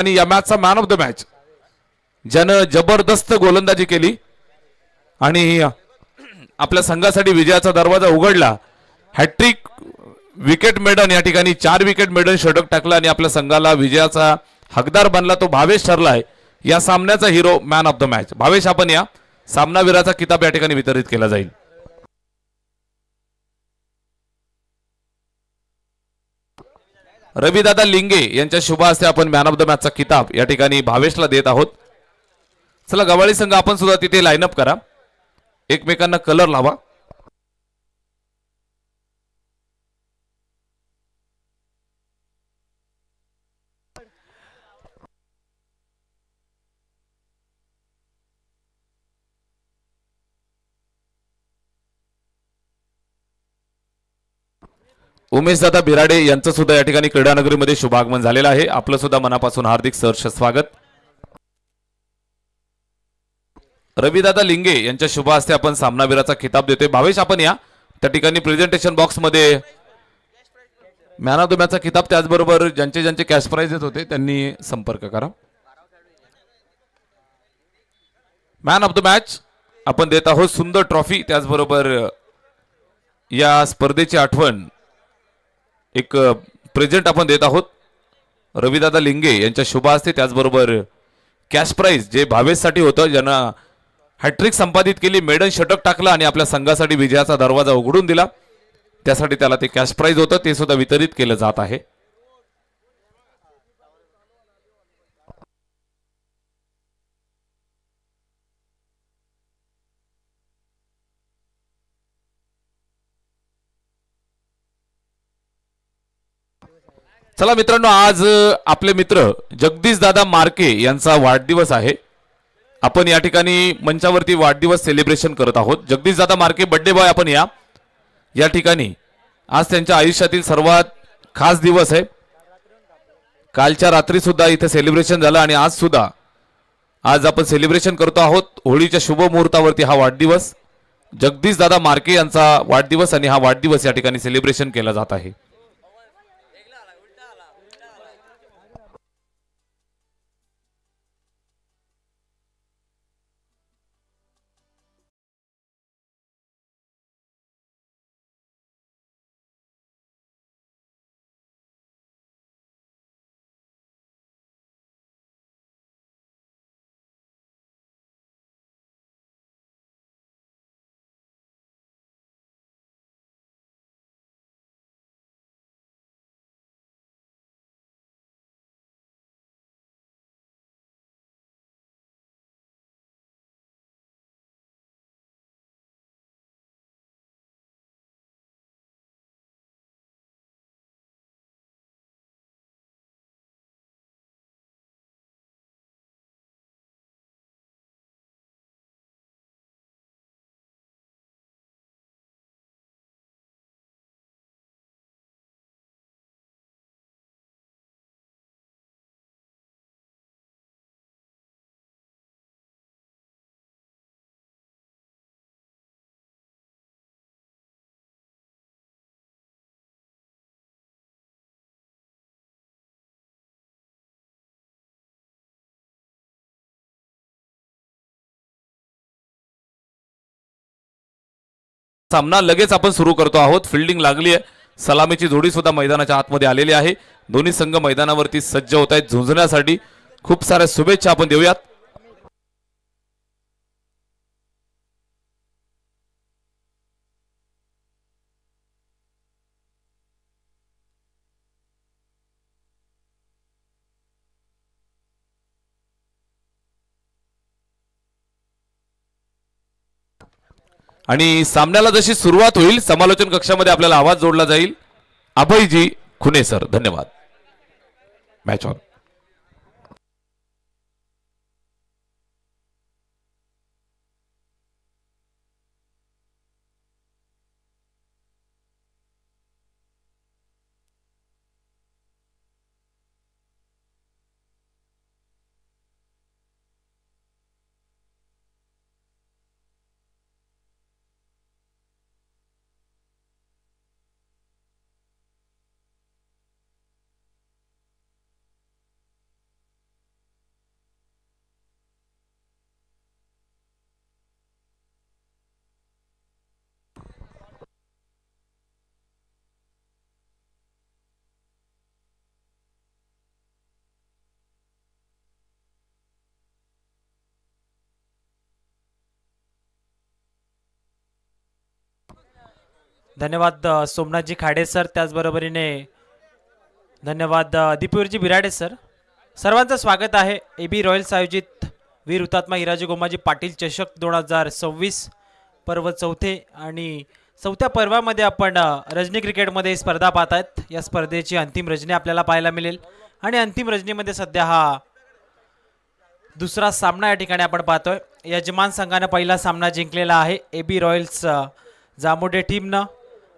आणि या मॅचचा man of the match ज्यानं जबरदस्त गोलंदाजी केली आणि आपल्या संघासाठी विजयाचा दरवाजा उघडला. हॅट्रिक विकेट मेडन या ठिकाणी 4 विकेट मेडन षटक टाकला आणि आपल्या संघाला विजयाचा हकदार बनला. तो भावेश ठरलाय या सामन्याचा hero, man of the match. Bhavesh, आपण या सामनावीराचा किताब या ठिकाणी वितरित केला जाईल. रविदादा लिंगे यांच्या शुभ हस्ते आपण मॅन ऑफ द मॅचचा किताब या ठिकाणी भावेशला देत आहोत. चला गवाळी संघ, आपण सुद्धा तिथे लाईनअप करा, एकमेकांना कलर लावा. उमेशदादा बिराडे यांचं सुद्धा या ठिकाणी क्रीडानगरीमध्ये शुभागमन झालेलं आहे. आपलं सुद्धा मनापासून हार्दिक सहर्ष स्वागत. रविदादा लिंगे यांच्या शुभ हस्ते आपण सामनावीराचा खिताब देतोय. भावेश, आपण या त्या ठिकाणी प्रेझेंटेशन बॉक्स मध्ये मॅन ऑफ द मॅचचा खिताब, त्याचबरोबर ज्यांचे ज्यांचे कॅश प्राइजेस होते त्यांनी संपर्क करा. मॅन ऑफ द मॅच आपण देत आहोत सुंदर ट्रॉफी, त्याचबरोबर या स्पर्धेची आठवण एक प्रेझेंट आपण देत आहोत रविदादा लिंगे यांच्या शुभ हस्ते, त्याचबरोबर कॅश प्राइज जे भावेशसाठी होतं, ज्यांना हॅट्रिक संपादित केली, मेडन षटक टाकला आणि आपल्या संघासाठी विजयाचा दरवाजा उघडून दिला, त्यासाठी त्याला ते कॅश प्राइज होतं, ते सुद्धा वितरित केलं जात आहे. चला मित्रांनो, आज आपले मित्र जगदीश दादा मार्के यांचा वाढदिवस आहे. आपण या ठिकाणी मंचावरती वाढदिवस सेलिब्रेशन करत आहोत. जगदीश दादा मार्के बर्थडे बॉय, आपण या ठिकाणी आज त्यांच्या आयुष्यातील सर्वात खास दिवस आहे. कालच्या रात्री सुद्धा इथे सेलिब्रेशन झालं आणि आज सुद्धा आज आपण सेलिब्रेशन करतो आहोत होळीच्या शुभ मुहूर्तावरती. हा वाढदिवस जगदीश दादा मार्के यांचा वाढदिवस आणि हा वाढदिवस या ठिकाणी सेलिब्रेशन केला जात आहे. सामना लगेच आपण सुरू करतो आहोत. फिल्डिंग लागली आहे, सलामीची जोडी सुद्धा मैदानाच्या आतमध्ये आलेली आहे. दोन्ही संघ मैदानावरती सज्ज होत आहेत झुंजण्यासाठी. खूप साऱ्या शुभेच्छा आपण देऊयात. आणि सामन्याला जशी सुरुवात होईल समालोचन कक्षामध्ये आपल्याला आवाज जोडला जाईल. अभयजी खुने सर, धन्यवाद. Match on. धन्यवाद सोमनाथजी खाडे सर, त्याचबरोबरीने धन्यवाद दीपवीरजी बिराडे सर. सर्वांचं स्वागत आहे ए बी रॉयल्स आयोजित वीर हुतात्मा हिराजी गोमाजी पाटील चषक 2026 पर्व चौथे आणि चौथ्या पर्वामध्ये आपण रजनी क्रिकेटमध्ये स्पर्धा पाहत आहेत. या स्पर्धेची अंतिम रजनी आपल्याला पाहायला मिळेल आणि अंतिम रजनीमध्ये सध्या हा दुसरा सामना या ठिकाणी आपण पाहतोय. यजमान संघानं पहिला सामना जिंकलेला आहे. ए बी रॉयल्स जामोडे टीमनं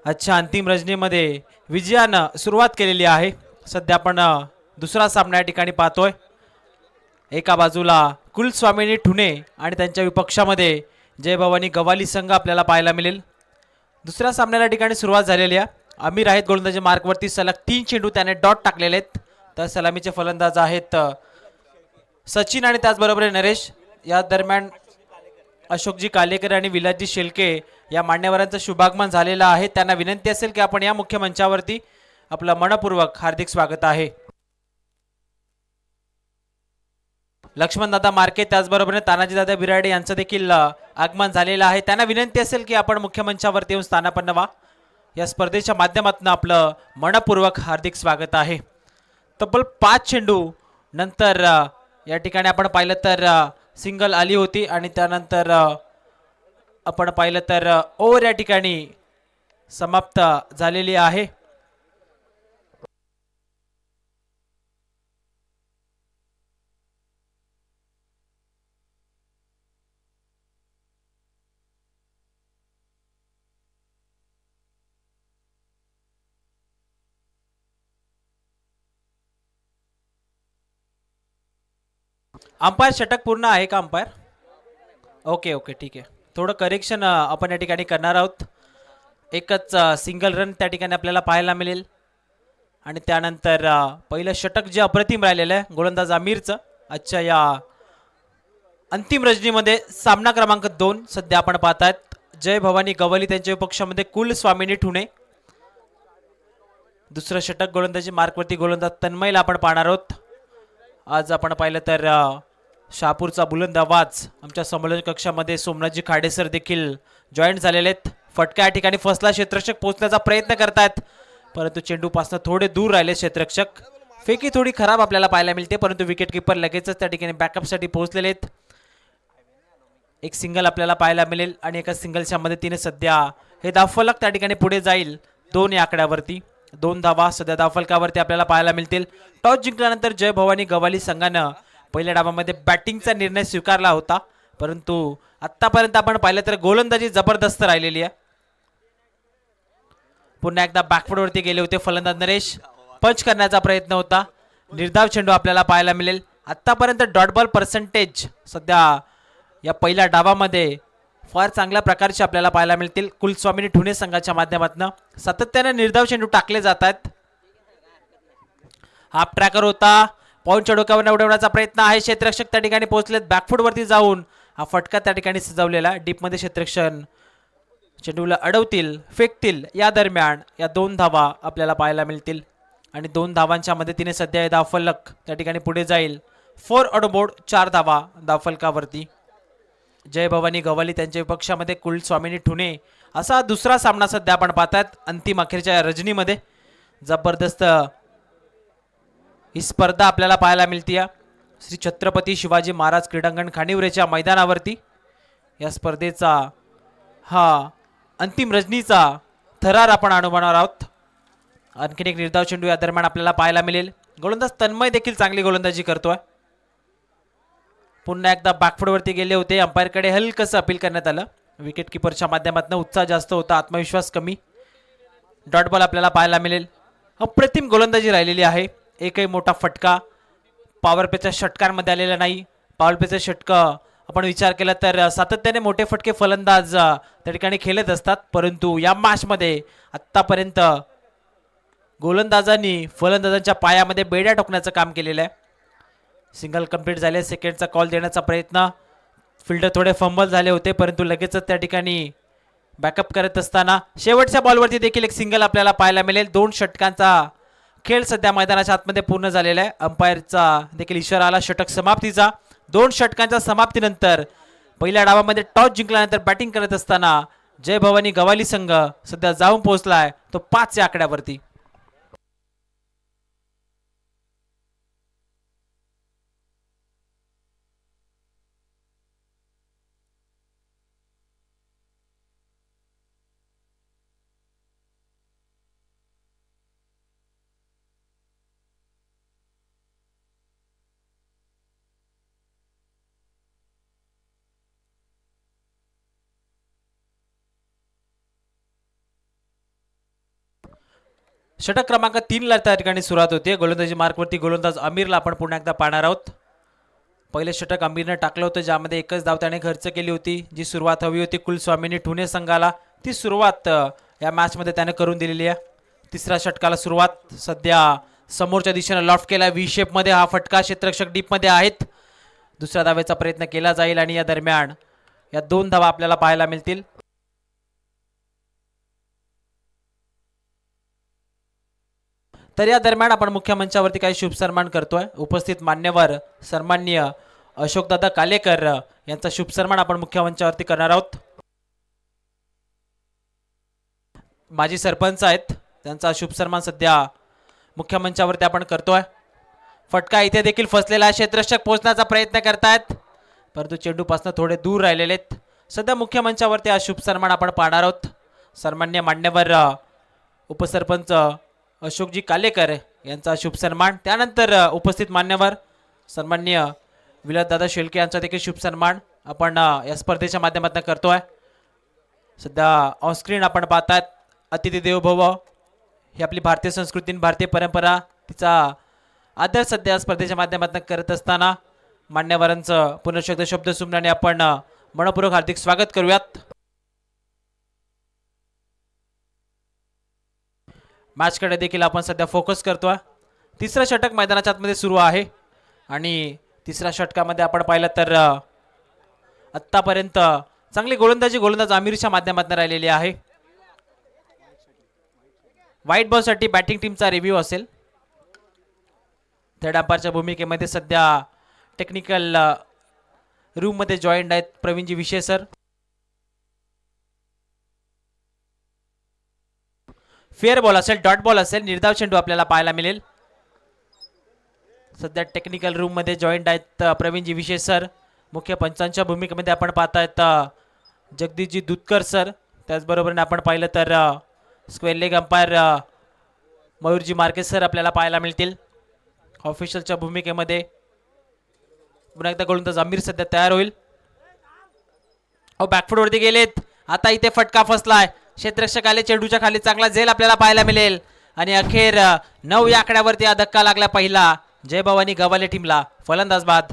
आजच्या अंतिम रजनीमध्ये विजयानं सुरुवात केलेली आहे. सध्या आपण दुसरा सामना या ठिकाणी पाहतोय. एका बाजूला कुलस्वामिनी ठुणे आणि त्यांच्या विपक्षामध्ये जय भवानी गवाली संघ आपल्याला पाहायला मिळेल. दुसऱ्या सामन्याला ठिकाणी सुरुवात झालेली आहे. आमिर आहेत गोलंदाजी मार्कवरती, सलग 3 चेंडू त्याने डॉट टाकलेले आहेत. तर सलामीचे फलंदाज आहेत सचिन आणि त्याचबरोबर नरेश. या दरम्यान अशोकजी कालेकर आणि विलासजी शेलके या मान्यवरांचं शुभागमन झालेलं आहे. त्यांना विनंती असेल की आपण या मुख्य मंचावरती आपलं मनपूर्वक हार्दिक स्वागत आहे. लक्ष्मणदादा मार्के त्याचबरोबर तानाजीदादा बिराडे यांचं देखील आगमन झालेलं आहे. त्यांना विनंती असेल की आपण मुख्य मंचावरती येऊन स्थानापन्न व्हा. या स्पर्धेच्या माध्यमातून आपलं मनपूर्वक हार्दिक स्वागत आहे. तब्बल 5 चेंडू नंतर या ठिकाणी आपण पाहिलं तर सिंगल आली होती आणि त्यानंतर आपण पाहिलं तर ओव्हर या ठिकाणी समाप्त झालेली आहे. अंपायर षटक पूर्ण आहे का अंपायर? ओके ओके ठीक आहे. थोडं करेक्शन आपण या ठिकाणी करणार आहोत. एकच सिंगल रन त्या ठिकाणी आपल्याला पाहायला मिळेल आणि त्यानंतर पहिलं षटक जे अप्रतिम राहिलेलं आहे गोलंदाज आमिरचं आजच्या या अंतिम रजनीमध्ये. सामना क्रमांक 2 सध्या आपण पाहतायत जय भवानी गवली त्यांच्या पक्षामध्ये कुलस्वामिनी ठुणे. दुसरं षटक गोलंदाजी मार्कवरती गोलंदाज तन्मयला आपण पाहणार आहोत. आज आपण पाहिलं तर शहापूरचा बुलंद आवाज आमच्या संमेलन कक्षामध्ये सोमनाथजी खाडे सर देखील जॉईन झालेले आहेत. फटका या ठिकाणी फसला, क्षेत्ररक्षक पोहोचण्याचा प्रयत्न करतायत परंतु चेंडूपासून थोडे दूर राहिले क्षेत्ररक्षक. फेकी थोडी खराब आपल्याला पाहायला मिळते परंतु विकेट किपर लगेचच त्या ठिकाणी बॅकअपसाठी पोहोचलेले आहेत. एक सिंगल आपल्याला पाहायला मिळेल आणि एका सिंगलच्या मदतीने सध्या हे धावफलक त्या ठिकाणी पुढे जाईल 2 या आकड्यावरती. 2 धावा सध्या धावफलकावरती आपल्याला पाहायला मिळतील. टॉस जिंकल्यानंतर जय भवानी गवाली संघानं पहिल्या डावामध्ये बॅटिंगचा निर्णय स्वीकारला होता परंतु आतापर्यंत आपण पाहिलं तर गोलंदाजी जबरदस्त राहिलेली आहे. पुन्हा एकदा बॅकफुटवरती गेले होते फलंदाज नरेश. पंच करण्याचा प्रयत्न होता. निर्धाव चेंडू आपल्याला पाहायला मिळेल. आतापर्यंत डॉट बॉल पर्सेंटेज सध्या या पहिल्या डावामध्ये फार चांगल्या प्रकारचे आपल्याला पाहायला मिळतील कुलस्वामिनी ठुणे संघाच्या माध्यमातून. सातत्याने निर्धाव चेंडू टाकले जात आहेत. हाफ ट्रॅकर होता. पॉईंटच्या डोक्यावर उडवण्याचा प्रयत्न आहे. क्षेत्ररक्षक त्या ठिकाणी पोहोचलेत. बॅकफुटवरती जाऊन हा फटका त्या ठिकाणी सजवलेला. डीपमध्ये क्षेत्ररक्षण चेंडूला अडवतील, फेकतील. या दरम्यान या 2 धावा आपल्याला पाहायला मिळतील आणि 2 धावांच्या मदतीने सध्या धावफलक त्या ठिकाणी पुढे जाईल. 4 ऑन बोर्ड, 4 धावा धावफलकावरती. जय भवानी गवाली त्यांच्या पक्षामध्ये कुलस्वामिनी ठुणे असा दुसरा सामना सध्या आपण पाहतात अंतिम अखेरच्या रजनीमध्ये. जबरदस्त ही स्पर्धा आपल्याला पाहायला मिळते श्री छत्रपती शिवाजी महाराज क्रीडांगण खानिवरेच्या मैदानावरती. या स्पर्धेचा हा अंतिम रजनीचा थरार आपण अनुभवणार आहोत. आणखीन एक निर्धाव चेंडू या दरम्यान आपल्याला पाहायला मिळेल. गोलंदाज तन्मय देखील चांगली गोलंदाजी करतोय. पुन्हा एकदा बॅकफुटवरती गेले होते. अंपायरकडे हलकसं अपील करण्यात आलं. विकेट किपरच्या माध्यमातून उत्साह जास्त होता, आत्मविश्वास कमी. डॉट बॉल आपल्याला पाहायला मिळेल. अप्रतिम गोलंदाजी राहिलेली आहे. एकही मोठा फटका पॉवर प्लेच्या षटकांमध्ये आलेला नाही. पॉवर प्लेचे षटकं आपण विचार केला तर सातत्याने मोठे फटके फलंदाज त्या ठिकाणी खेळत असतात परंतु या मॅचमध्ये आत्तापर्यंत गोलंदाजांनी फलंदाजांच्या पायामध्ये बेड्या ठोकण्याचं काम केलेलं आहे. सिंगल कंप्लीट झाले. सेकंडचा कॉल देण्याचा प्रयत्न. फिल्डर थोडे फंबल झाले होते परंतु लगेचच त्या ठिकाणी बॅकअप करत असताना शेवटच्या बॉलवरती देखील एक सिंगल आपल्याला पाहायला मिळेल. 2 षटकांचा खेळ सध्या मैदानाच्या आतमध्ये पूर्ण झालेला आहे. अंपायरचा देखील इशारा आला षटक समाप्तीचा. 2 षटकांच्या समाप्तीनंतर पहिल्या डावामध्ये टॉस जिंकल्यानंतर बॅटिंग करत असताना जय भवानी गवाली संघ सध्या जाऊन पोहोचलाय तो 5 या आकड्यावरती. षटक क्रमांक 3 ला त्या ठिकाणी सुरुवात होते. गोलंदाजी मार्कवरती गोलंदाज आमिरला आपण पुन्हा एकदा पाहणार आहोत. पहिले षटक आमिरने टाकलं होतं ज्यामध्ये एकच धाव त्याने खर्च केली होती. जी सुरुवात हवी होती कुलस्वामीनी ठुणे संघाला ती सुरुवात या मॅच मध्ये त्याने करून दिलेली आहे. तिसऱ्या षटकाला सुरुवात सध्या समोरच्या दिशेने लॉफ्ट केला व्ही शेप मध्ये. हा फटका क्षेत्ररक्षक डीप मध्ये आहेत. दुसऱ्या धावेचा प्रयत्न केला जाईल आणि या दरम्यान या 2 धावा आपल्याला पाहायला मिळतील. तर या दरम्यान आपण मुख्य मंचावरती काही शुभ सन्मान करतोय. उपस्थित मान्यवर सन्माननीय अशोकदादा कालेकर यांचा शुभ सन्मान आपण मुख्य मंचावरती करणार आहोत. माजी सरपंच आहेत त्यांचा शुभ सन्मान सध्या मुख्य मंचावरती आपण करतोय. फटका इथे देखील फसलेला आहे. क्षेत्ररक्षक पोहोचण्याचा प्रयत्न करतायत परंतु चेंडूपासून थोडे दूर राहिलेले आहेत. सध्या मुख्य मंचावरती हा शुभ सन्मान आपण पाहणार आहोत. सन्माननीय मान्यवर उपसरपंच अशोकजी कालेकर यांचा शुभ सन्मान. त्यानंतर उपस्थित मान्यवर सन्माननीय विलासदादा शेळके यांचा देखील शुभ सन्मान आपण या स्पर्धेच्या माध्यमातून करतोय. सध्या ऑनस्क्रीन आपण पाहतात अतिथी देवो भव ही आपली भारतीय संस्कृती भारतीय परंपरा तिचा आदर सध्या स्पर्धेच्या माध्यमातून करत असताना मान्यवरांचं पुनर्शब्द शब्दसुमनाने आपण मनपूर्वक हार्दिक स्वागत करूयात. मॅचकडे देखील आपण सध्या फोकस करतोय. तिसरं षटक मैदानाच्या आतमध्ये सुरू आहे आणि तिसऱ्या षटकामध्ये आपण पाहिलं तर आत्तापर्यंत चांगली गोलंदाज आमिरच्या माध्यमातून राहिलेली आहे. व्हाईट बॉलसाठी बॅटिंग टीमचा रिव्ह्यू असेल. थर्ड अंपायरच्या भूमिकेमध्ये सध्या टेक्निकल रूम मध्ये जॉईंट आहेत प्रवीणजी विशे सर. फेअर बॉल असेल डॉट बॉल असेल निर्धाव चेंडू आपल्याला पाहायला मिळेल. सध्या टेक्निकल रूम मध्ये जॉईंट आहेत प्रवीणजी विशे सर. मुख्य पंचांच्या भूमिकेमध्ये आपण पाहतायत जगदीशजी दुधकर सर. त्याचबरोबर आपण पाहिलं तर स्क्वेअर लेग अंपायर मयूरजी मार्के सर आपल्याला पाहायला मिळतील. ऑफिशियलच्या भूमिकेमध्ये पुन्हा एकदा गोलंदाज आमिर सध्या तयार होईल. बॅकफुटवरती गेलेत. आता इथे फटका फसलाय. क्षेत्ररक्षक आले चेंडूच्या खाली चांगला झेल आपल्याला पाहायला मिळेल आणि अखेर 9 या आकड्यावरती हा धक्का लागला पहिला जय भवानी गवाले टीमला. फलंदाज बाद.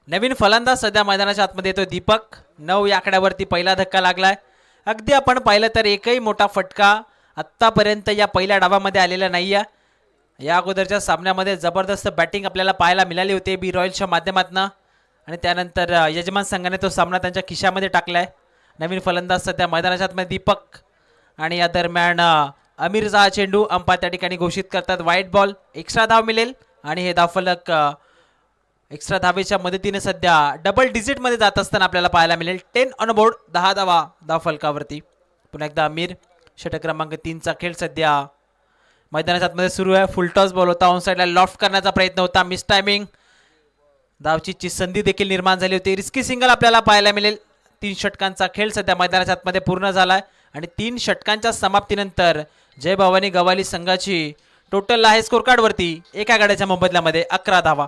नवीन फलंदाज सध्या मैदानाच्या आतमध्ये येतो दीपक. 9 या आकड्यावरती पहिला धक्का लागलाय. अगदी आपण पाहिलं तर एकही मोठा फटका आत्तापर्यंत या पहिल्या डावामध्ये आलेला नाही आहे. या अगोदरच्या सामन्यामध्ये जबरदस्त बॅटिंग आपल्याला पाहायला मिळाली होती बी रॉयल्सच्या माध्यमातून आणि त्यानंतर यजमान संघाने तो सामना त्यांच्या खिशामध्ये टाकलाय. नवीन फलंदाज सध्या मैदानाच्या आतमध्ये दीपक आणि या दरम्यान आमिरचा हा चेंडू अंपायर त्या ठिकाणी घोषित करतात व्हाईट बॉल. एक्स्ट्रा धाव मिळेल आणि हे धावफलक एक्स्ट्रा धावेच्या मदतीने सध्या डबल डिजिट मध्ये जात असताना आपल्याला पाहायला मिळेल. 10 ऑन बोर्ड 10 धावा धावफलकावरती. पुन्हा एकदा आमिर. षटक क्रमांक 3 चा खेळ सध्या मैदानाच्या आतमध्ये सुरू आहे. फुलटॉस बॉल होता. ऑन साईडला लॉफ्ट करण्याचा प्रयत्न होता. Miss timing. धावची संधी देखील निर्माण झाली होती. रिस्की सिंगल आपल्याला पाहायला मिळेल. 3 षटकांचा खेळ सध्या मैदानाच्या आतमध्ये पूर्ण झालाय आणि 3 षटकांच्या समाप्तीनंतर जय भवानी गवाली संघाची टोटल आहे स्कोर कार्ड वरती एका गाड्याच्या मोबदल्यामध्ये 11 धावा.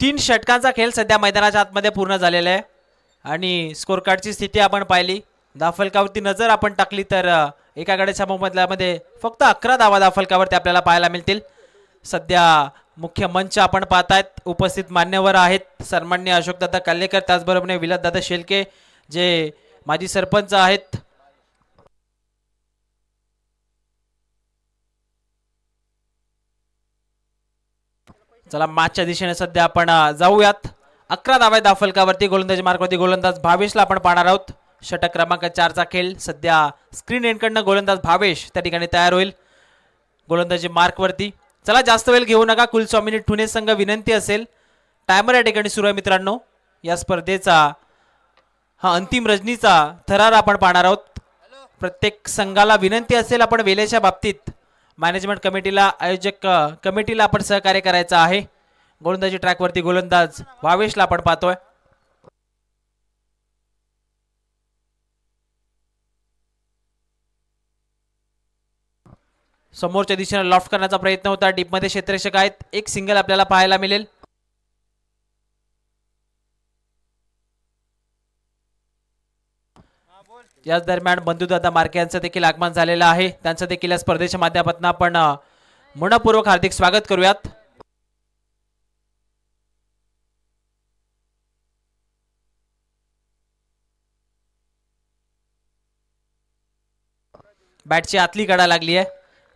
3 षटकांचा खेळ सध्या मैदानाच्या आतमध्ये पूर्ण झालेला आहे आणि स्कोर कार्डची स्थिती आपण पाहिली, धावफलकावरती नजर आपण टाकली तर एका गड्याच्या मोबदल्यामध्ये फक्त 11 धावा धावफलकावरती आपल्याला पाहायला मिळतील. सध्या मुख्य मंच आपण पाहतायत, उपस्थित मान्यवर आहेत सन्माननीय अशोकदादा कल्लेकर, त्याचबरोबर विलासदादा शेलके जे माजी सरपंच आहेत. चला मॅचच्या दिशेने सध्या आपण जाऊयात. 11 धावा धावफलकावरती गोलंदाजी मार्कवरती गोलंदाज भावेशला आपण पाहणार आहोत. षटक क्रमांक 4चा खेळ सध्या स्क्रीन एंडकडनं गोलंदाज भावेश त्या ठिकाणी तयार होईल गोलंदाजी मार्कवरती. चला जास्त वेळ घेऊ नका, कुलस्वामिनी ठुणे संघ विनंती असेल, टायमर या ठिकाणी सुरू आहे मित्रांनो. या स्पर्धेचा हा अंतिम रजनीचा थरार आपण पाहणार आहोत. प्रत्येक संघाला विनंती असेल आपण वेळेच्या बाबतीत मॅनेजमेंट कमिटीला, आयोजक कमिटीला आपण सहकार्य करायचं आहे. गोलंदाजी ट्रॅकवरती गोलंदाज भावेशला आपण पाहतोय. समोरच्या दिशेने लॉफ्ट करण्याचा प्रयत्न होता, डीपमध्ये क्षेत्ररक्षक आहेत, एक सिंगल आपल्याला पाहायला मिळेल. याच दरम्यान बंधुदादा मार्के यांचं देखील आगमन झालेलं आहे, त्यांचं देखील या स्पर्धेच्या माध्यमातून आपण मनपूर्वक हार्दिक स्वागत करूयात. बॅटची आतली कडा लागली आहे,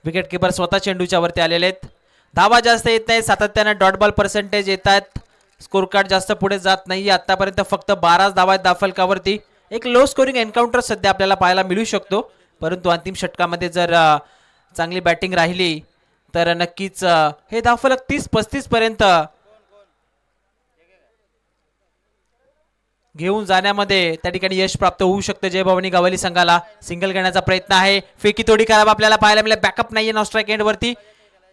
विकेट किपर स्वतः चेंडूच्या वरती आलेले आहेत. धावा जास्त येत नाही, सातत्याने डॉट बॉल पर्सेंटेज येत आहेत, स्कोर कार्ड जास्त पुढे जात नाही. आतापर्यंत फक्त 12 धावा आहेत धावफलकावरती. एक लो स्कोरिंग एन्काउंटर सध्या आपल्याला पाहायला मिळू शकतो, परंतु अंतिम षटकामध्ये जर चांगली बॅटिंग राहिली तर नक्कीच हे धावफलक 30-35 पर्यंत घेऊन जाण्यामध्ये त्या ठिकाणी यश प्राप्त होऊ शकतं. जय भवानी गवली संघाला सिंगल घेण्याचा प्रयत्न आहे, फेकी थोडी खराब आपल्याला पाहायला मिळेल. बॅकअप नाहीये नॉन स्ट्राईक एंड वरती,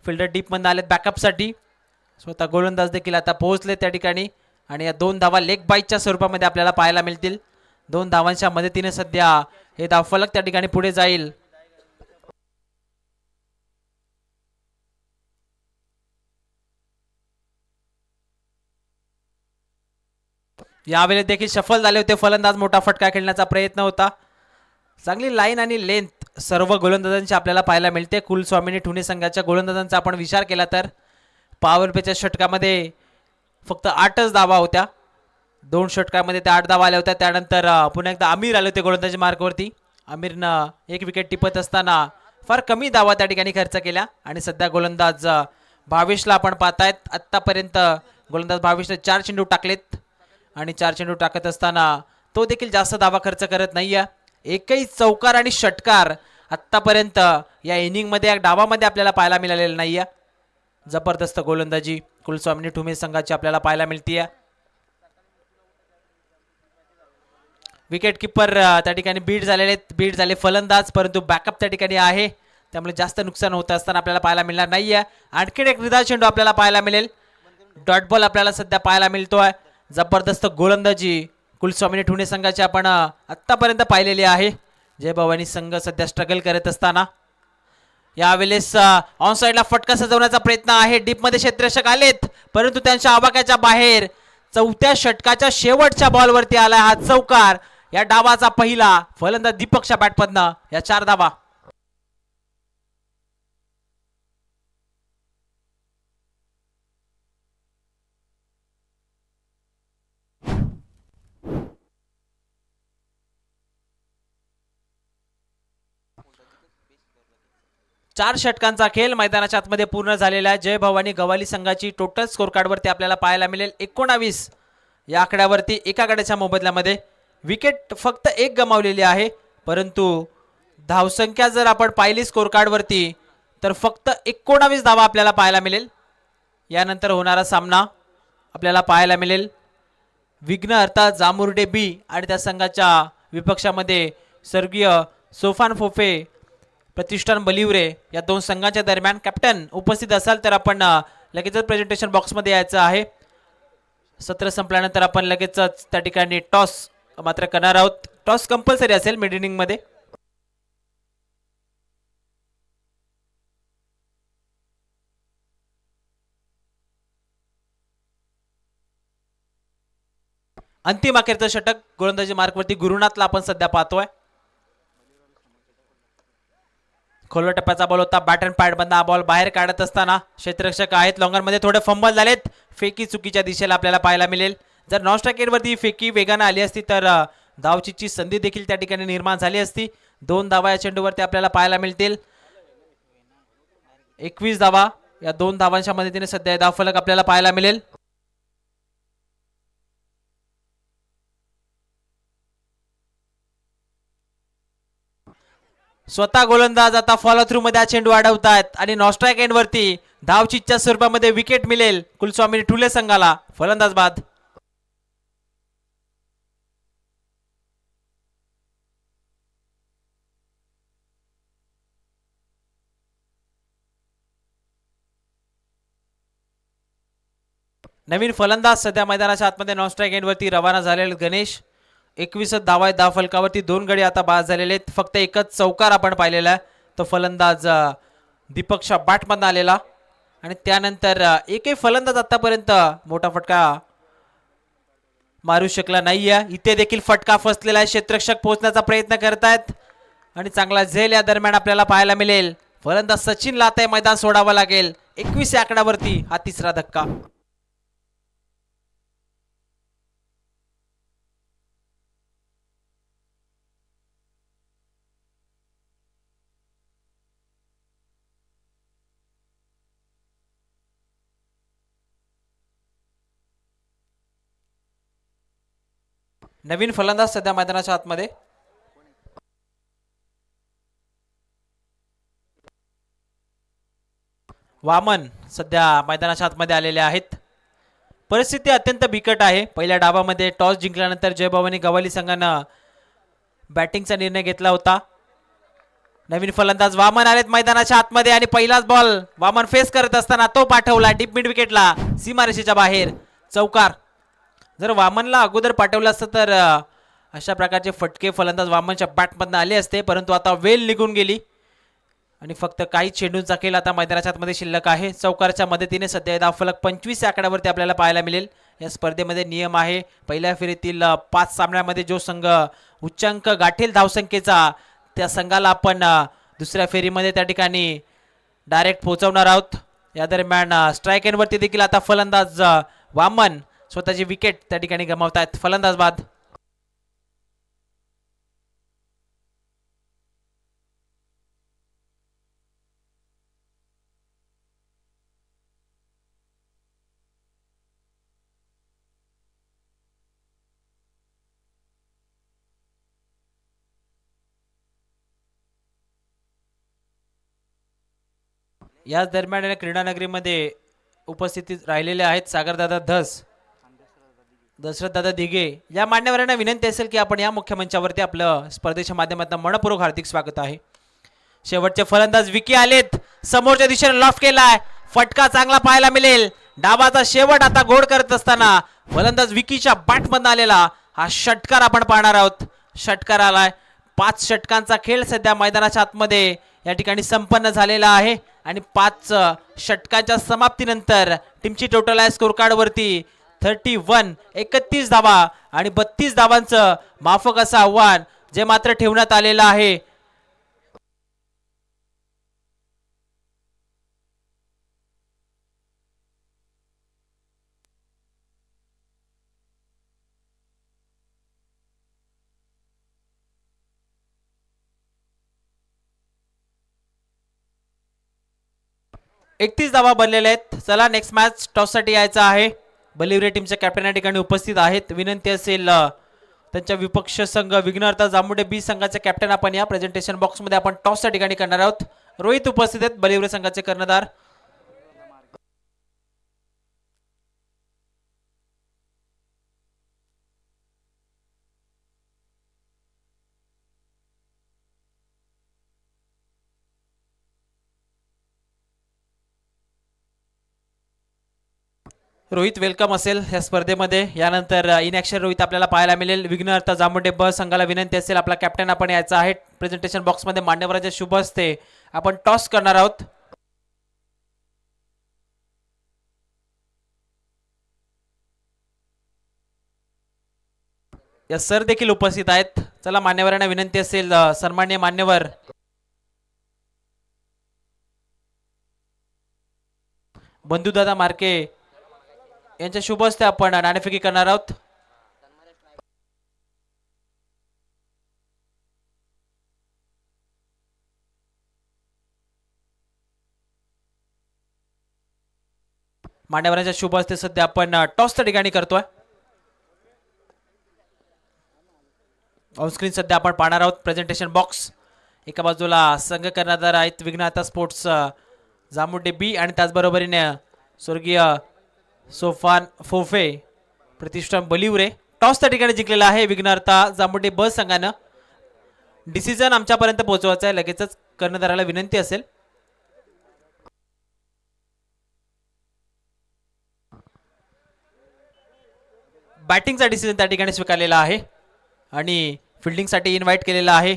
फिल्डर डीप मध्ये आलेत बॅकअपसाठी. स्वतः गोलंदाज देखील आता पोहोचले त्या ठिकाणी आणि या 2 धावा लेग बाईटच्या स्वरूपामध्ये आपल्याला पाहायला मिळतील. 2 धावांच्या मदतीने सध्या हे धावफलक त्या ठिकाणी पुढे जाईल. यावेळेस देखील सफल झाले होते फलंदाज, मोठा फटका खेळण्याचा प्रयत्न होता. चांगली लाईन आणि लेंथ सर्व गोलंदाजांची आपल्याला पाहायला मिळते. कुलस्वामिनी ठुणे संघाच्या गोलंदाजांचा आपण विचार केला तर पॉवर प्लेच्या षटकामध्ये फक्त 8च धावा होत्या, 2 षटकामध्ये त्या 8 धावा आल्या होत्या. त्यानंतर पुन्हा एकदा आमिर आले होते गोलंदाजी मार्कवरती. आमिरनं 1 विकेट टिपत असताना फार कमी धावा त्या ठिकाणी खर्च केल्या आणि सध्या गोलंदाज भावेशला आपण पाहतायत. आत्तापर्यंत गोलंदाज भावेशने 4 चेंडू टाकलेत आणि 4 चेंडू टाकत असताना तो देखील जास्त धावा खर्च करत नाहीये. एकही चौकार आणि षटकार आत्तापर्यंत या इनिंगमध्ये, या डावामध्ये आपल्याला पाहायला मिळालेलं नाहीये. जबरदस्त गोलंदाजी कुलस्वामिनी ठुमे संघाची आपल्याला पाहायला मिळतीये. विकेट किपर त्या ठिकाणी बीट झाले फलंदाज, परंतु बॅकअप त्या ठिकाणी आहे, त्यामुळे जास्त नुकसान होत असताना आपल्याला पाहायला मिळणार नाहीये. आणखीन एक निर्धार चेंडू आपल्याला पाहायला मिळेल, डॉट बॉल आपल्याला सध्या पाहायला मिळतोय. जबरदस्त गोलंदाजी कुलस्वामिनी ठुणे संघाची आपण आत्तापर्यंत पाहिलेली आहे. जय भवानी संघ सध्या स्ट्रगल करत असताना यावेळेस ऑन साइडला फटका सजवण्याचा प्रयत्न आहे. डीपमध्ये क्षेत्ररक्षक आलेत, परंतु त्यांच्या आवाक्याच्या बाहेर 4थ्या षटकाच्या शेवटच्या बॉलवरती आला हा चौकार. या डावाचा पहिला फलंदाज दीपकच्या बॅटमधनं या 4 धावा. चार षटकांचा खेळ मैदानाच्या आतमध्ये पूर्ण झालेला आहे. जय भवानी गवाली संघाची टोटल स्कोर कार्डवरती आपल्याला पाहायला मिळेल 19 या आकड्यावरती. एका गड्याच्या मोबदल्यामध्ये विकेट फक्त 1 गमावलेली आहे, परंतु धावसंख्या जर आपण पाहिली स्कोर कार्डवरती तर फक्त 19 धावा आपल्याला पाहायला मिळेल. यानंतर होणारा सामना आपल्याला पाहायला मिळेल विघ्न अर्थात जामुर्डे बी आणि त्या संघाच्या विपक्षामध्ये स्वर्गीय सोफान फोफे प्रतिष्ठान बलिवरे या 2 संघांच्या दरम्यान. कॅप्टन उपस्थित असाल तर आपण लगेचच प्रेझेंटेशन बॉक्समध्ये यायचं आहे. सत्र संपल्यानंतर आपण लगेचच त्या ठिकाणी टॉस मात्र करणार आहोत. टॉस कंपल्सरी असेल मिड इनिंगमध्ये. अंतिम अखेरचं षटक गोलंदाजी मार्कवरती गुरुनाथला आपण सध्या पाहतोय. खोलवर टप्प्याचा बॉल होता. बॅट अँड पॅड बंद. हा बॉल बाहेर काढत असताना क्षेत्ररक्षक आहेत लॉंगरमध्ये थोडे फंबल झालेत. फेकी चुकीच्या दिशेला आपल्याला पाहायला मिळेल. जर नॉन स्ट्रायक वरती फेकी वेगानं आली असती तर धावचीची संधी देखील त्या ठिकाणी निर्माण झाली असती. 2 धावा या चेंडूवरती आपल्याला पाहायला मिळतील. 21 धावा या 2 धावांच्या मदतीने सध्या धावफलक आपल्याला पाहायला मिळेल. स्वतः गोलंदाज आता फॉलो थ्रू मध्ये चेंडू अडवतायत आणि नॉस्ट्राईक एंड वरती धावचीच्या स्वरूपामध्ये विकेट मिळेल कुलस्वामी ठुले संघाला. फलंदाज बाद. नवीन फलंदाज सध्या मैदानाच्या आतमध्ये नॉनस्ट्राईक एंड वरती रवाना झालेले गणेश. 21 धावा धाव फलकावरती 2 गडी आता बाद झालेले आहेत. फक्त एकच चौकार आपण पाहिलेला आहे. तो फलंदाज दीपक शाह बॅटमधून आलेला आणि त्यानंतर एकही फलंदाज आतापर्यंत मोठा फटका मारू शकला नाहीये. इथे देखील फटका फसलेला आहे. क्षेत्ररक्षक पोहोचण्याचा प्रयत्न करतायत आणि चांगला झेल या दरम्यान आपल्याला पाहायला मिळेल. फलंदाज सचिन लाते मैदान सोडावं लागेल. 21 या आकड्यावरती हा तिसरा धक्का. नवीन फलंदाज सध्या मैदानाच्या आतमध्ये. वामन सध्या मैदानाच्या आतमध्ये आलेले आहेत. परिस्थिती अत्यंत बिकट आहे. पहिल्या डावामध्ये टॉस जिंकल्यानंतर जयभवानी गव्हाली संघानं बॅटिंगचा निर्णय घेतला होता. नवीन फलंदाज वामन आलेत मैदानाच्या आतमध्ये आणि पहिलाच बॉल वामन फेस करत असताना तो पाठवला डीप मिड विकेटला सीमारेषेच्या बाहेर. चौकार. जर वामनला अगोदर पाठवलं असतं तर अशा प्रकारचे फटके फलंदाज वामनच्या बॅटमधनं आले असते, परंतु आता वेल निघून गेली आणि फक्त काही चेंडूंचा खेळ आता मैदानाच्या आतमध्ये शिल्लक आहे. चौकारच्या मदतीने सध्या धावफलक 25 या आकड्यावरती आपल्याला पाहायला मिळेल. या स्पर्धेमध्ये नियम आहे पहिल्या फेरीतील 5 सामन्यामध्ये जो संघ उच्चांक गाठेल धावसंख्येचा त्या संघाला आपण दुसऱ्या फेरीमध्ये त्या ठिकाणी डायरेक्ट पोहोचवणार आहोत. या दरम्यान स्ट्राईक एंडवरती देखील आता फलंदाज वामन स्वतःची विकेट त्या ठिकाणी गमावतायत. फलंदाज बाद. याच दरम्यान क्रीडानगरीमध्ये उपस्थित राहिलेले आहेत सागरदादा धस, दशरथदादा दिघे. या मान्यवरांना विनंती असेल की आपण या मुख्य मंचावरती आपलं स्पर्धेच्या माध्यमातून मनपूर्वक हार्दिक स्वागत आहे. शेवटचे फलंदाज विकी आलेत. समोरच्या दिशेने लॉफ्ट केलाय. फटका चांगला पाहायला मिळेल. डावाचा शेवट आता गोड करत असताना फलंदाज विकीच्या बॅटमधून आलेला हा षटकार आपण पाहणार आहोत. षटकार आलाय. 5 षटकांचा खेळ सध्या मैदानाच्या आतमध्ये या ठिकाणी संपन्न झालेला आहे आणि 5 षटकांच्या समाप्तीनंतर टीमची टोटल आहे स्कोर कार्ड वरती 31 धावा आणि 32 धावांचं माफक असं आव्हान जे मात्र ठेवण्यात आलेलं आहे. एकतीस धावा बनलेल्या आहेत. चला नेक्स्ट मॅच टॉस साठी यायचं आहे. बलिवरे टीमच्या कॅप्टन या ठिकाणी उपस्थित आहेत. विनंती असेल त्यांच्या विपक्ष संघ विघ्नहर्ता जांभुडे बी संघाचे कॅप्टन आपण या प्रेझेंटेशन बॉक्स मध्ये आपण टॉस च्या ठिकाणी करणार आहोत. रोहित उपस्थित आहेत बलिवरे संघाचे कर्णधार. रोहित वेलकम असेल या स्पर्धेमध्ये. यानंतर इन ॲक्शन रोहित आपल्याला पाहायला मिळेल. विघ्नहर्ता जांभुडे ब संघाला विनंती असेल आपला कॅप्टन आपण यायचा आहे. प्रेझेंटेशन बॉक्समध्ये मान्यवरांच्या शुभ हस्ते आपण टॉस करणार आहोत. या सर देखील उपस्थित आहेत. चला मान्यवरांना विनंती असेल सन्माननीय मान्यवर बंधुदादा मार्के यांच्या शुभ हस्ते आपण नाणेफेकी करणार आहोत. मान्यवरांच्या शुभ हस्ते सध्या आपण टॉस त्या ठिकाणी करतोय. ऑनस्क्रीन सध्या आपण पाहणार आहोत प्रेझेंटेशन बॉक्स. एका बाजूला संघ कर्णधार आहेत विघ्नहर्ता स्पोर्ट्स जामुंडे बी आणि त्याचबरोबरीने स्वर्गीय सोफान फोफे प्रतिष्ठान बलिवरे. टॉस त्या ठिकाणी जिंकलेला आहे विघ्नहर्ता जामुंडे ब संघानं. डिसिजन आमच्यापर्यंत पोहोचवायचा आहे. लगेचच कर्णधाराला विनंती असेल. बॅटिंगचा डिसिजन त्या ठिकाणी स्वीकारलेला आहे आणि फिल्डिंगसाठी इन्व्हाइट केलेला आहे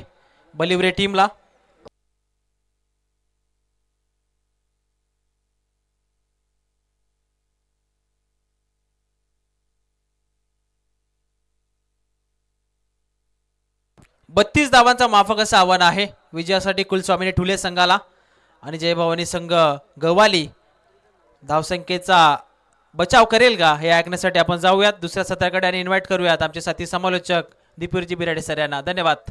बलिवरे टीमला. बत्तीस धावांचा माफक असं आव्हान आहे विजयासाठी कुलस्वामीने ठुले संघाला आणि जयभवानी संघ गवाली धावसंख्येचा बचाव करेल का हे ऐकण्यासाठी आपण जाऊयात दुसऱ्या सत्राकडे आणि इन्व्हाइट करूयात आमचे साथी समालोचक दीपूरजी बिराडे सर यांना. धन्यवाद.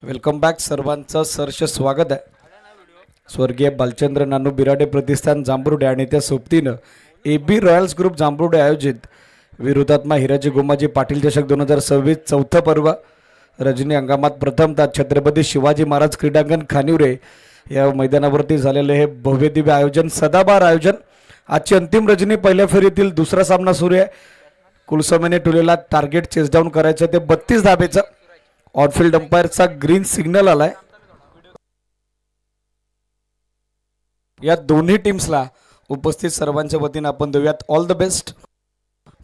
Welcome back. सर्वांचं सहर्ष स्वागत आहे. स्वर्गीय बालचंद्र नानू बिराडे प्रतिष्ठान जांभरुडे आणि त्या सोबतीनं AB रॉयल्स ग्रुप जांभरुडे आयोजित वीरहुतात्मा हिराजी गोमाजी पाटील चषक 2026 चौथं पर्व रजनी हंगामात प्रथमतः छत्रपती शिवाजी महाराज क्रीडांगण खानिवरे या मैदानावरती झालेले हे भव्यदिव्य आयोजन, सदाबहार आयोजन. आजची अंतिम रजनी पहिल्या फेरीतील दुसरा सामना सुरू आहे. कुलस्वामीने ठेवलेला टार्गेट चेसडाऊन करायचं ते 32 धाबेचं. ऑनफिल्ड अंपायरचा ग्रीन सिग्नल आलाय. या दोन्ही टीम्सला उपस्थित सर्वांच्या वतीने आपण देऊयात ऑल द बेस्ट.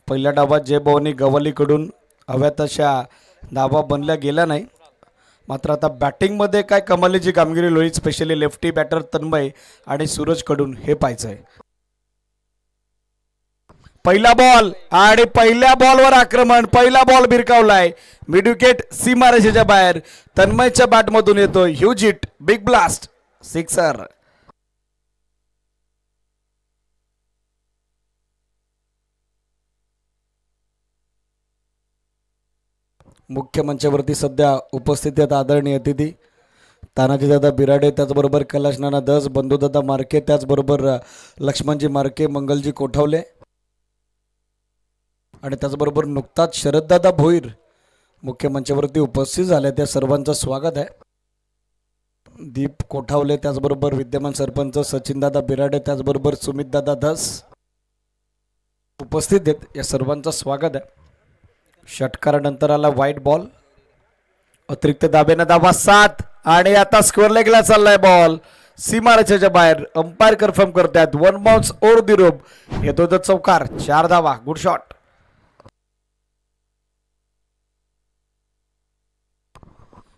पहिल्या डावात जयभवानी गवालीकडून हव्या तशा धावा बनल्या गेल्या नाही. मात्र आता बॅटिंगमध्ये काय कमालीची कामगिरी Lohit specially lefty batter Tanmay आणि सूरजकडून हे पाहायचं आहे. पहिला बॉल आणि पहिल्या बॉलवर आक्रमण. पहिला बॉल भिरकावलाय मिड विकेट सीमारेषेच्या बाहेर. तन्मयच्या बॅटमधून येतो huge hit, big blast, sixer. मुख्य मंचावरती सध्या उपस्थित आहेत आदरणीय अतिथी तानाजीदादा बिराडे, त्याचबरोबर कैलाश नाना दस, बंधुदादा मार्के, त्याचबरोबर लक्ष्मणजी मार्के, मंगलजी कोठावले आणि त्याचबरोबर नुकताच शरददादा भोईर मुख्य मंचावरती उपस्थित झाले. त्या सर्वांचं स्वागत आहे. दीप कोठावले, त्याचबरोबर विद्यमान सरपंच सचिनदादा बिराडे, त्याचबरोबर सुमितदादा धस उपस्थित आहेत. या सर्वांचं स्वागत आहे. षटकारानंतर आला व्हाईट बॉल. अतिरिक्त दाबेनं धावा 7 आणि आता स्क्वेअर लेगला चाललाय बॉल सीमारेषेच्या बाहेर. अंपायर कन्फर्म करतात 1 बाउन्स ओव्हर दी रोप. येतो तो चौकार, 4 धावा. Good shot.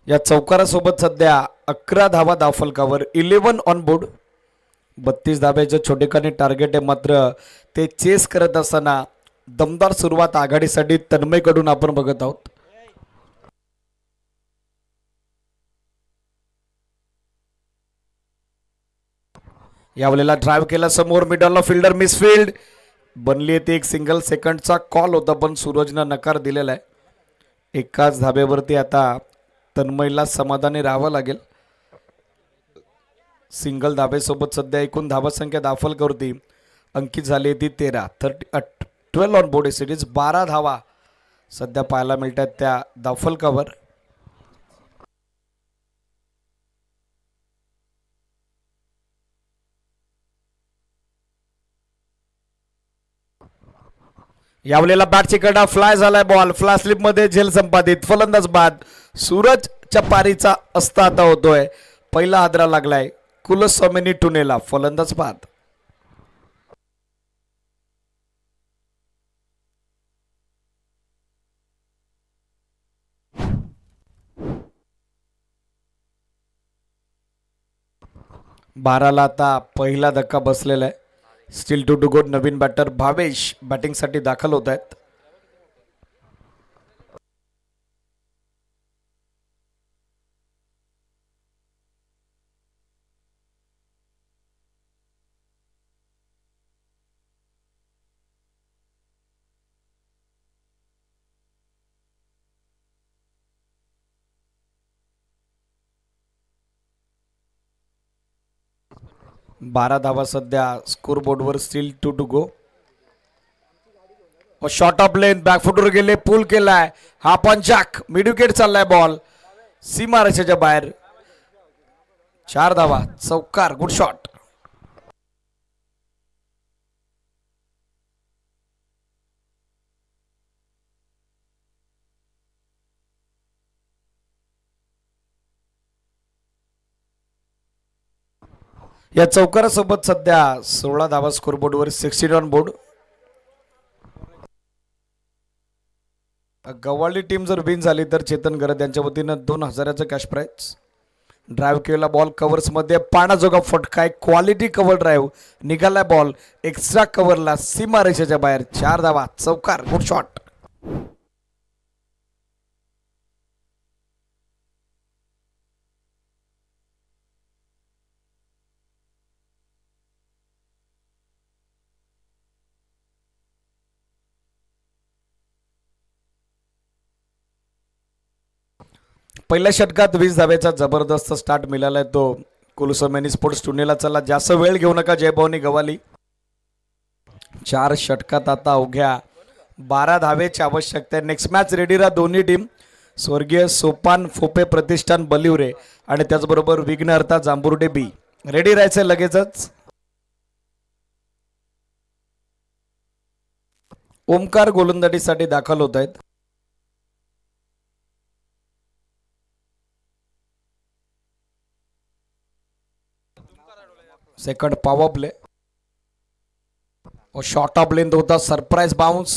या चौकारासोबत सध्या 11 धावा धावफलकावर, 11 ऑन बोर्ड. 32 धाब्याचे छोटेखानी टार्गेट आहे. मात्र ते चेस करत असताना दमदार सुरुवात आघाडीसाठी तन्मयकडून आपण बघत आहोत. यावेळेला ड्राईव्ह केला समोर, मिडलला फिल्डर मिसफिल्ड बनली. ती एक सिंगल सेकंडचा कॉल होता पण सूरजनं नकार दिलेला आहे. एकाच धाब्यावरती आता तन्मयला समाधानी राहावं लागेल. सिंगल धाब्यासोबत सध्या एकूण धावसंख्या धावफलकावरती अंकित झाली ती 12 ऑन बोर्ड सिरीज. 12 धावा सध्या पाहायला मिळतात त्या धावफलकावर. यावलेला बॅटची कडा फ्लाय झालाय बॉल फ्लाय स्लिप मध्ये झेल संपादित फलंदाज बाद सूरजच्या पारीचा अस्ता आता होतोय पहिला हादरा लागलाय कुलस्वामिनी टुनेला फलंदाज बाद. बाराला आता पहिला धक्का बसलेला आहे. स्टील टू गो नवीन बॅटर भावेश बॅटिंगसाठी दाखल होत आहेत. बारा धावा सध्या स्कोर बोर्डवर still to go. Short of length बॅकफुटवर गेले पुल केलाय हा पण जॅक मिड विकेट चाललाय बॉल सीमा रेषेच्या बाहेर 4 धावा चौकार गुड शॉट. या चौकारासोबत सध्या 16 धावा स्कोर बोर्डवर 16 ऑन बोर्ड. गव्हाळी टीम जर विन झाली तर चेतन गरज यांच्या वतीनं 2000चं कॅश प्राइज. ड्राईव्ह केलेला बॉल कव्हर्स मध्ये पाण्याजोगा फटका क्वालिटी कव्हर ड्राईव्ह निघालाय बॉल एक्स्ट्रा कव्हरला सीमा रेषेच्या बाहेर 4 धावा चौकार गुड शॉट. पहिल्या षटकात 20 धावेचा जबरदस्त स्टार्ट मिळालाय तो कुलस्वामिनी स्पोर्ट्स टुर्नीला. चला जास्त वेळ घेऊ नका जयभवानी गव्हाली. 4 षटकात आता अवघ्या 12 धावेची आवश्यकता आहे. नेक्स्ट मॅच रेडी राहा दोन्ही टीम. स्वर्गीय सोपान फोपे प्रतिष्ठान बलिवरे आणि त्याचबरोबर विघ्नहर्ता जांभुर्डे बी रेडी राहायचं लगेचच. ओमकार गोलंदाजीसाठी दाखल होत आहेत. सेकंड पॉवर प्ले और शॉर्ट ऑफ लेंथ होता surprise bounce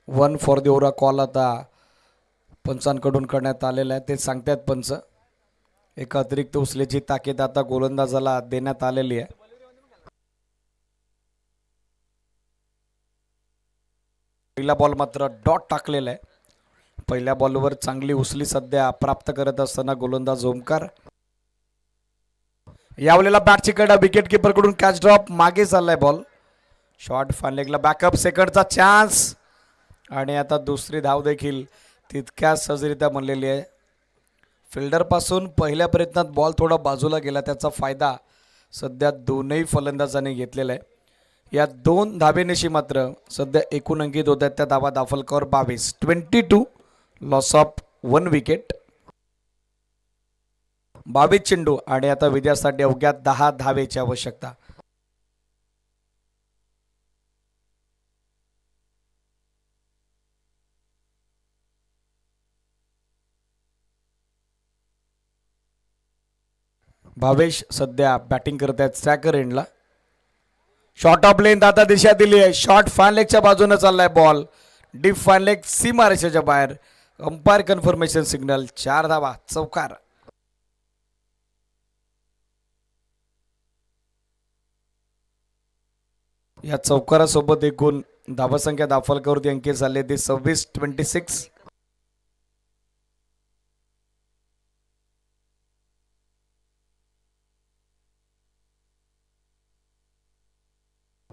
1 for the over call आता पंचांकडून करण्यात आलेला आहे. ते सांगतायत पंच एक अतिरिक्त उचलेची ताकीद आता गोलंदाजाला देण्यात आलेली आहे. पहिला बॉल मात्र डॉट टाकलेला आहे. पहिल्या बॉलवर चांगली उचली सध्या प्राप्त करत असताना गोलंदाज ओमकार. यावलेला बॅटची कडा विकेट किपर कडून कॅच ड्रॉप मागे चाललाय बॉल शॉर्ट फानलेगला बॅकअप सेकंडचा चान्स आणि आता दुसरी धाव देखील तितक्याच सहजरित्या बनलेली आहे. फिल्डर पासून पहिल्या प्रयत्नात बॉल थोडा बाजूला गेला त्याचा फायदा सध्या दोनही फलंदाजांनी घेतलेला आहे. या 2 धावेनिशी मात्र सध्या एकूण अंकित होत आहेत त्या धावा दाफलकर 22 22 लॉस ऑफ 1 विकेट 22 चेंडू आणि आता विजयासाठी अवघ्या 10 धावेची आवश्यकता. भावेश सध्या बॅटिंग करत आहेत स्ट्रायकर एंडला. शॉर्ट ऑफ लेंथ आता दिशा दिली आहे. शॉर्ट फान लेगच्या बाजूने चाललाय बॉल डीप फान लेग सीमा रेषेच्या बाहेर. अंपायर कन्फर्मेशन सिग्नल 4 धावा चौकार. या चौकारासोबत एकूण धावसंख्या दाफलकरवरती अंकित झाले ते 26-26.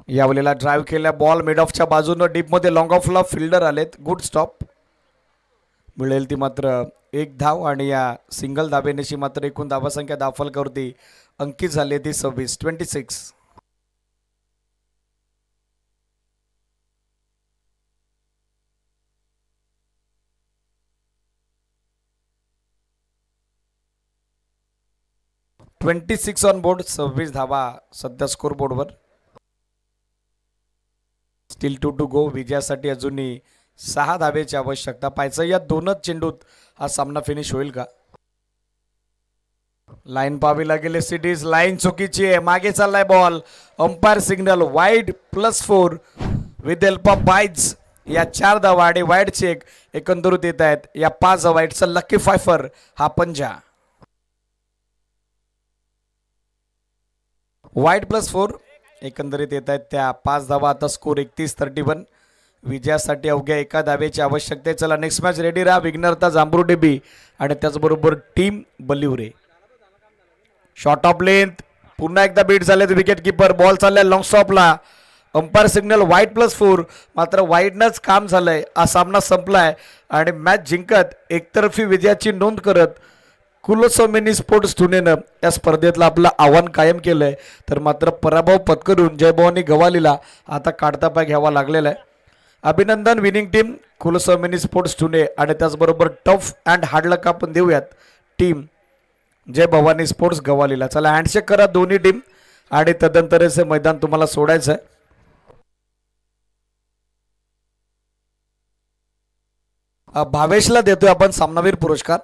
यावेळेला ड्राईव्ह केल्या बॉल मिड ऑफच्या बाजूनं डीप मध्ये लॉंग ऑफला फिल्डर आलेत गुड स्टॉप. मिळेल ती मात्र 1 धाव आणि या सिंगल धावेनिशी मात्र एकूण धावसंख्या दाफलकरवरती अंकित झाली ती 26-26. ऑन बोर्ड 26 धावा सध्या स्कोर बोर्डवर. स्टील 2 गो. विजयासाठी अजूनही 6 धावेची आवश्यकता. पाहायचं या दोनच चेंडूत हा सामना फिनिश होईल का. लाईन पाहावी लागेल. सिटीज लाईन चुकीची आहे. मागे चाललाय ball. Umpire signal wide +4 with help of byes. या 4 धावा आणि वाईड चेक एकंदरीत येत आहेत. या 5 वाईडचा लकी फायफर हा पंजा. वाईड +4 एकंदरीत येत आहेत त्या 5 धावा. आता स्कोर 31-31. विजयासाठी अवघ्या 1 धावेची आवश्यकता आहे. चला नेक्स्ट मॅच रेडी राहा. विघ्नरता जांभरुडे बी आणि त्याचबरोबर team Baliware. Short of length पुन्हा एकदा बीट झाले विकेट किपर. बॉल चाललाय लॉंग स्टॉपला. Umpire signal wide +4. मात्र वाईडनंच काम झालंय. हा सामना संपलाय आणि मॅच जिंकत एकतर्फी विजयाची नोंद करत कुलस्वामिनी स्पोर्ट्स पुणेनं या स्पर्धेतलं आपलं आव्हान कायम केलंय. तर मात्र पराभव पत्करून जयभवानी गवालीला आता काढता पाय घ्यावा लागलेला आहे. अभिनंदन विनिंग टीम कुलस्वामिनी स्पोर्ट्स पुणे आणि त्याचबरोबर टफ अँड हार्ड लक आपण देऊयात टीम जय भवानी स्पोर्ट्स गवालीला. चला हँडशेक करा दोन्ही टीम आणि तदनंतरचे मैदान तुम्हाला सोडायचं आहे. भावेशला देतोय आपण सामनावीर पुरस्कार.